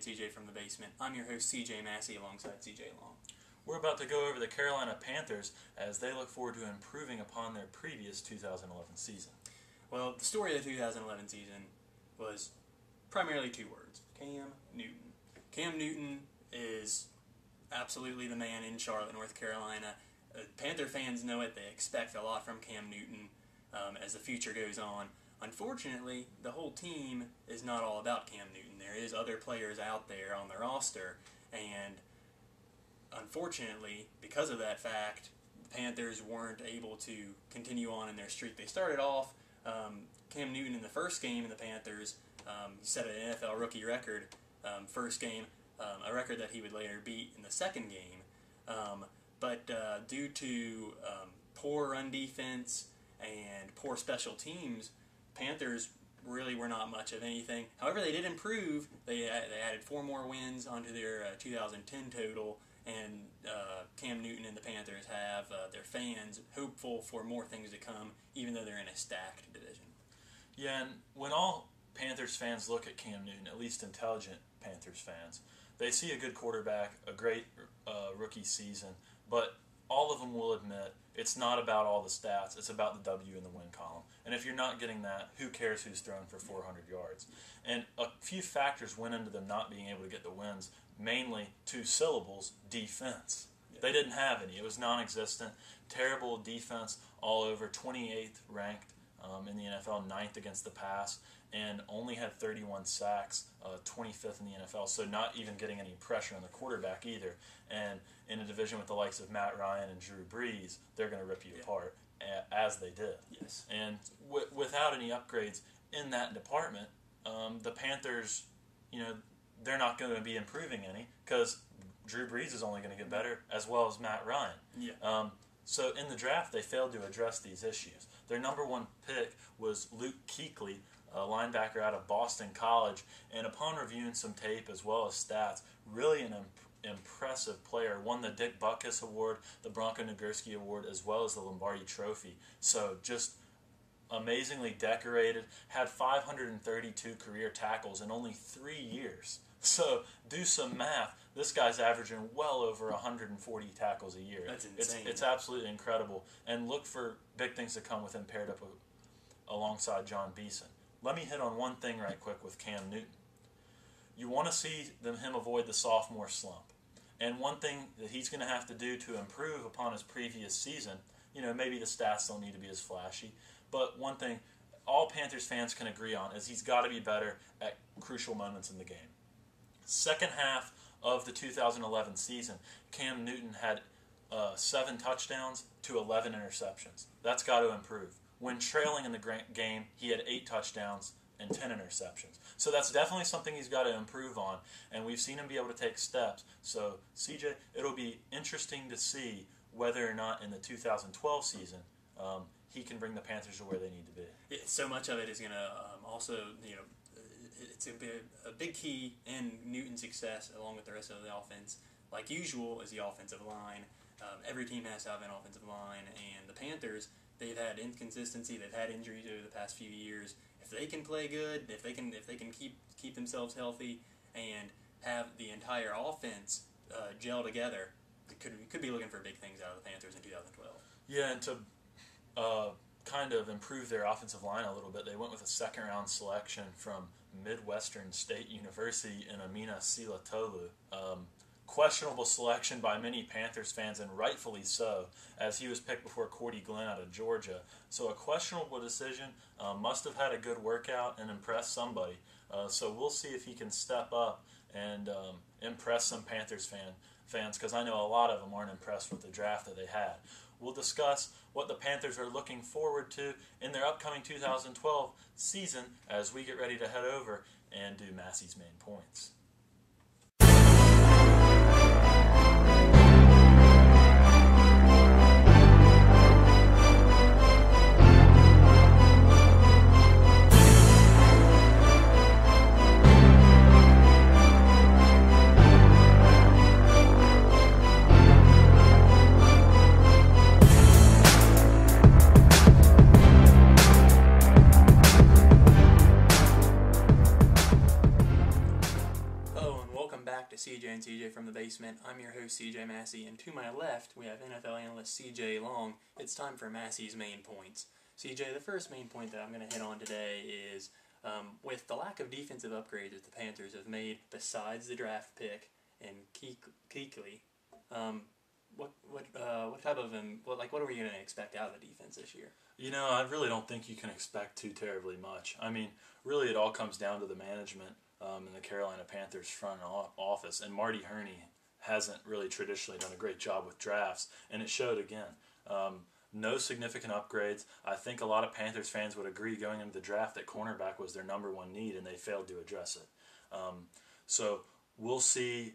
and CJ from the basement. I'm your host, CJ Massey, alongside CJ Long. We're about to go over the Carolina Panthers as they look forward to improving upon their previous 2011 season. Well, the story of the 2011 season was primarily two words: Cam Newton. Cam Newton is absolutely the man in Charlotte, North Carolina. Panther fans know it. They expect a lot from Cam Newton as the future goes on. Unfortunately, the whole team is not all about Cam Newton. There is other players out there on the roster, and unfortunately, because of that fact, the Panthers weren't able to continue on in their streak. They started off, Cam Newton in the first game in the Panthers set an NFL rookie record first game, a record that he would later beat in the second game. But due to poor run defense and poor special teams, Panthers really were not much of anything. However, they did improve. They added 4 more wins onto their 2010 total, and Cam Newton and the Panthers have their fans hopeful for more things to come, even though they're in a stacked division. Yeah, and when all Panthers fans look at Cam Newton, at least intelligent Panthers fans, they see a good quarterback, a great rookie season, but all of them will admit it's not about all the stats. It's about the W in the win column. And if you're not getting that, who cares who's thrown for 400 yards? And a few factors went into them not being able to get the wins, mainly 2 syllables: defense. Yeah. They didn't have any. It was non-existent. Terrible defense all over, 28th ranked in the NFL, 9th against the pass, and only had 31 sacks, 25th in the NFL, so not even getting any pressure on the quarterback either. And in a division with the likes of Matt Ryan and Drew Brees, they're going to rip you apart, as they did. Yes. And without any upgrades in that department, the Panthers, they're not going to be improving any, because Drew Brees is only going to get better, as well as Matt Ryan. Yeah. So in the draft, they failed to address these issues. Their number 1 pick was Luke Kuechly, a linebacker out of Boston College, and upon reviewing some tape as well as stats, really an impressive player. Won the Dick Butkus Award, the Bronco Nagurski Award, as well as the Lombardi Trophy. So just amazingly decorated, had 532 career tackles in only 3 years. So do some math. This guy's averaging well over 140 tackles a year. That's insane. It's absolutely incredible. And look for big things to come with him paired up alongside John Beeson. Let me hit on one thing right quick with Cam Newton. You want to see him avoid the sophomore slump. And one thing that he's going to have to do to improve upon his previous season, maybe the stats don't need to be as flashy, but one thing all Panthers fans can agree on is he's got to be better at crucial moments in the game. Second half of the 2011 season, Cam Newton had 7 touchdowns to 11 interceptions. That's got to improve. When trailing in the game, he had 8 touchdowns and 10 interceptions. So that's definitely something he's got to improve on, and we've seen him be able to take steps. So, CJ, it'll be interesting to see whether or not in the 2012 season he can bring the Panthers to where they need to be. Yeah, so much of it is going to also, it's a big key in Newton's success, along with the rest of the offense. Like usual, is the offensive line. Every team has to have an offensive line, and the Panthers, they've had inconsistency. They've had injuries over the past few years. If they can play good, if they can keep themselves healthy, and have the entire offense gel together, could be looking for big things out of the Panthers in 2012. Yeah, and to kind of improve their offensive line a little bit, they went with a second-round selection from Midwestern State University in Amina Silatolu. Questionable selection by many Panthers fans, and rightfully so, as he was picked before Cordy Glenn out of Georgia. So a questionable decision, must have had a good workout and impressed somebody. So we'll see if he can step up and impress some Panthers fans, because I know a lot of them aren't impressed with the draft that they had. We'll discuss what the Panthers are looking forward to in their upcoming 2012 season as we get ready to head over and do Massey's main points. back to CJ and CJ from the Basement. I'm your host, CJ Massey, and to my left, we have NFL analyst CJ Long. It's time for Massey's main points. CJ, the first main point that I'm going to hit on today is with the lack of defensive upgrades that the Panthers have made, besides the draft pick and Kuechly, what type of what are we going to expect out of the defense this year? You know, I really don't think you can expect too terribly much. I mean, really, it all comes down to the management in the Carolina Panthers front office, and Marty Herney hasn't really traditionally done a great job with drafts, and it showed again. No significant upgrades. I think a lot of Panthers fans would agree going into the draft that cornerback was their number one need, and they failed to address it. So we'll see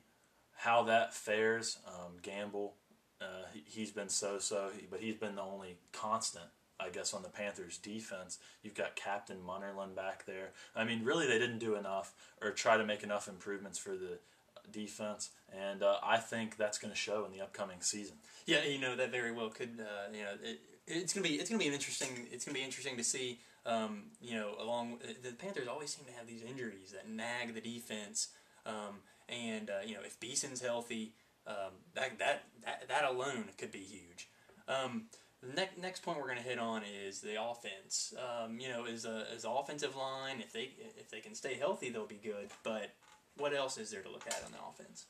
how that fares. Gamble, he's been so-so, but he's been the only constant, I guess, on the Panthers' defense. You've got Captain Munnerlyn back there. I mean, really, they didn't do enough or try to make enough improvements for the defense, and I think that's going to show in the upcoming season. Yeah, you know, that very well could. It's gonna be an interesting. It's gonna be interesting to see. The Panthers always seem to have these injuries that nag the defense, and if Beeson's healthy, that alone could be huge. The next point we're going to hit on is the offense. Is the offensive line, if they can stay healthy, they'll be good. But what else is there to look at on the offense?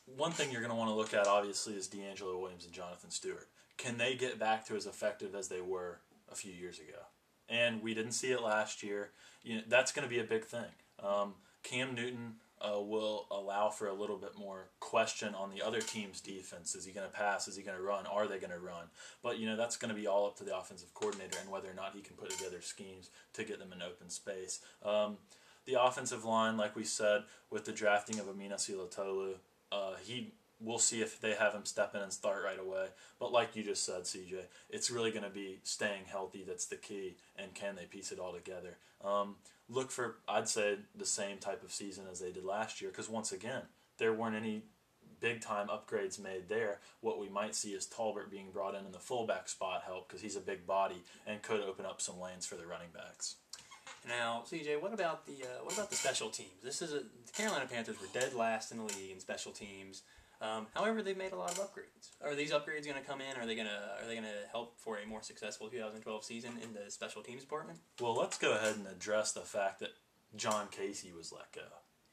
One thing you're going to want to look at, obviously, is D'Angelo Williams and Jonathan Stewart. Can they get back to as effective as they were a few years ago? And we didn't see it last year. That's going to be a big thing. Cam Newton will allow for a little bit more question on the other team's defense. Is he going to pass? Is he going to run? Are they going to run? But, that's going to be all up to the offensive coordinator and whether or not he can put together schemes to get them in open space. The offensive line, like we said, with the drafting of Amina Silatolu, we'll see if they have him step in and start right away. But like you just said, CJ, it's really going to be staying healthy that's the key, and can they piece it all together? Look for, I'd say, the same type of season as they did last year, because once again, there weren't any big-time upgrades made there. What we might see is Talbert being brought in the fullback spot help, because he's a big body and could open up some lanes for the running backs. Now, CJ, what about the special teams? The Carolina Panthers were dead last in the league in special teams. However, they've made a lot of upgrades. Are these upgrades going to come in? Are they going to help for a more successful 2012 season in the special teams department? Well, let's go ahead and address the fact that John Casey was let go.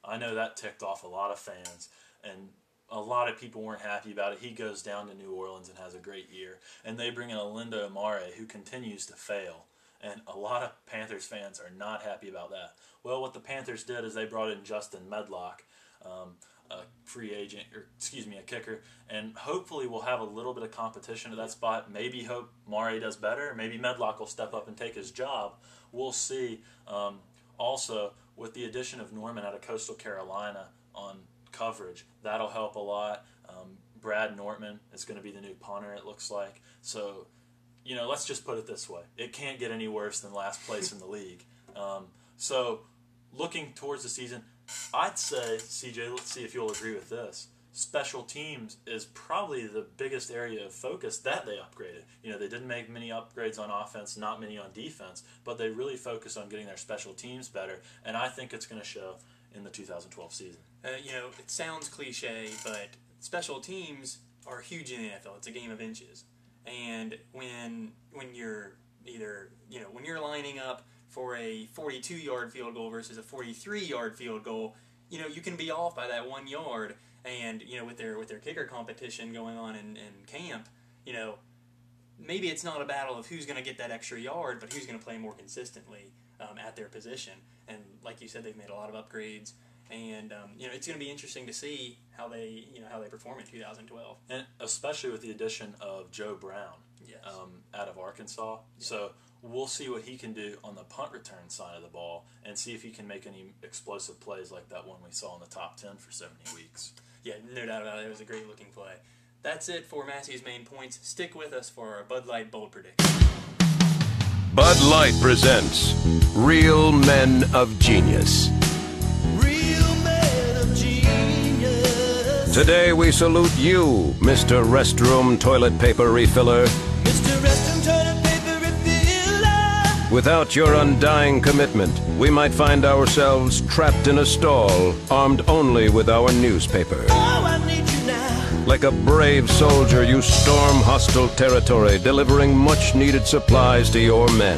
I know that ticked off a lot of fans, and a lot of people weren't happy about it. He goes down to New Orleans and has a great year, and they bring in Alindo Amare, who continues to fail. And a lot of Panthers fans are not happy about that. Well, what the Panthers did is they brought in Justin Medlock, a kicker, and hopefully we'll have a little bit of competition at that spot. Maybe hope Mare does better. Maybe Medlock will step up and take his job. We'll see. Also, with the addition of Norman out of Coastal Carolina on coverage, that'll help a lot. Brad Nortman is going to be the new punter, it looks like. So, let's just put it this way. It can't get any worse than last place in the league. So, looking towards the season, I'd say, CJ, let's see if you'll agree with this. Special teams is probably the biggest area of focus that they upgraded. They didn't make many upgrades on offense, not many on defense, but they really focused on getting their special teams better, and I think it's going to show in the 2012 season. It sounds cliche, but special teams are huge in the NFL. It's a game of inches. And when you're when you're lining up for a 42-yard field goal versus a 43-yard field goal, you can be off by that 1 yard. And with their kicker competition going on in camp, maybe it's not a battle of who's going to get that extra yard, but who's going to play more consistently at their position. And like you said, they've made a lot of upgrades. And it's going to be interesting to see how they perform in 2012, and especially with the addition of Joe Brown, yes, out of Arkansas. Yeah. So we'll see what he can do on the punt return side of the ball, and see if he can make any explosive plays like that one we saw in the top 10 for 70 weeks. Yeah, no doubt about it. It was a great looking play. That's it for Massey's main points. Stick with us for our Bud Light bold prediction. Bud Light presents Real Men of Genius. Today we salute you, Mr. Restroom Toilet Paper Refiller. Mr. Restroom Toilet Paper Refiller. Without your undying commitment, we might find ourselves trapped in a stall, armed only with our newspaper. Oh, I need you now. Like a brave soldier, you storm hostile territory, delivering much-needed supplies to your men.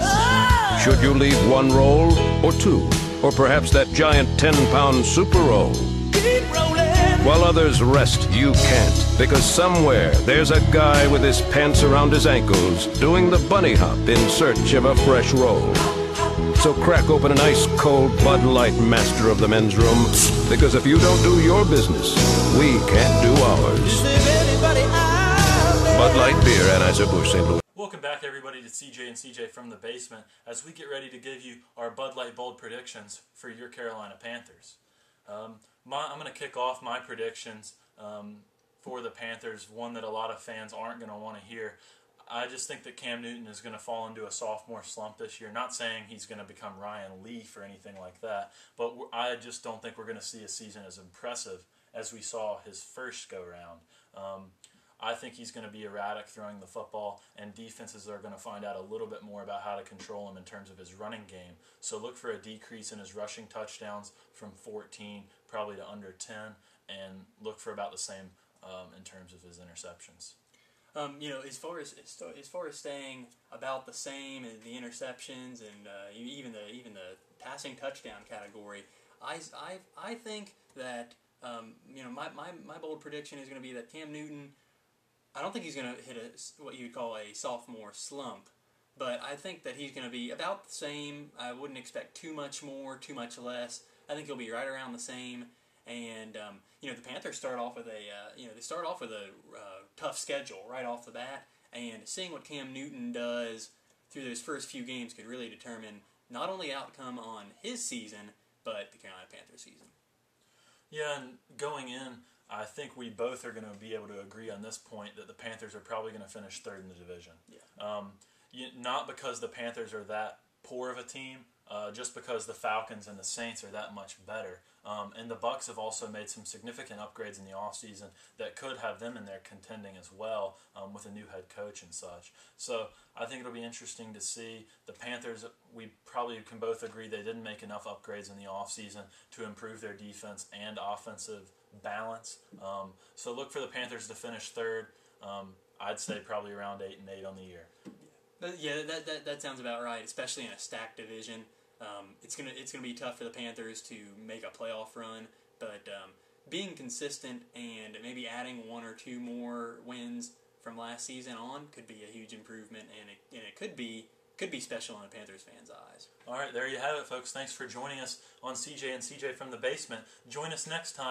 Should you leave one roll, or two, or perhaps that giant 10-pound super roll? Keep rolling. While others rest, you can't, because somewhere there's a guy with his pants around his ankles doing the bunny hop in search of a fresh roll. So crack open an ice-cold Bud Light, master of the men's room, because if you don't do your business, we can't do ours. Is there anybody out there? Bud Light Beer, Anheuser-Busch, St. Louis. Welcome back, everybody, to CJ and CJ from the basement as we get ready to give you our Bud Light bold predictions for your Carolina Panthers. I'm going to kick off my predictions for the Panthers, one that a lot of fans aren't going to want to hear. I just think that Cam Newton is going to fall into a sophomore slump this year. Not saying he's going to become Ryan Leaf or anything like that, but I just don't think we're going to see a season as impressive as we saw his first go-round. I think he's going to be erratic throwing the football, and defenses are going to find out a little bit more about how to control him in terms of his running game. So look for a decrease in his rushing touchdowns from 14 probably to under 10, and look for about the same in terms of his interceptions. As far as staying about the same in the interceptions and even the passing touchdown category, I think that my bold prediction is going to be that Cam Newton, I don't think he's going to hit what you would call a sophomore slump, but I think that he's going to be about the same. I wouldn't expect too much more, too much less. I think he'll be right around the same. And the Panthers start off with a tough schedule right off the bat, and seeing what Cam Newton does through those first few games could really determine not only outcome on his season, but the Carolina Panthers season. Yeah, and going in, I think we both are going to be able to agree on this point that the Panthers are probably going to finish third in the division. Yeah. Not because the Panthers are that poor of a team, just because the Falcons and the Saints are that much better. And the Bucs have also made some significant upgrades in the offseason that could have them in there contending as well with a new head coach and such. So I think it'll be interesting to see. The Panthers, we probably can both agree they didn't make enough upgrades in the offseason to improve their defense and offensive balance. So look for the Panthers to finish third. I'd say probably around 8-8 on the year. Yeah, that sounds about right, especially in a stacked division. It's gonna be tough for the Panthers to make a playoff run, but being consistent and maybe adding one or two more wins from last season on could be a huge improvement, and it could be special in the Panthers fans' eyes. All right, there you have it, folks. Thanks for joining us on CJ and CJ from the basement. Join us next time.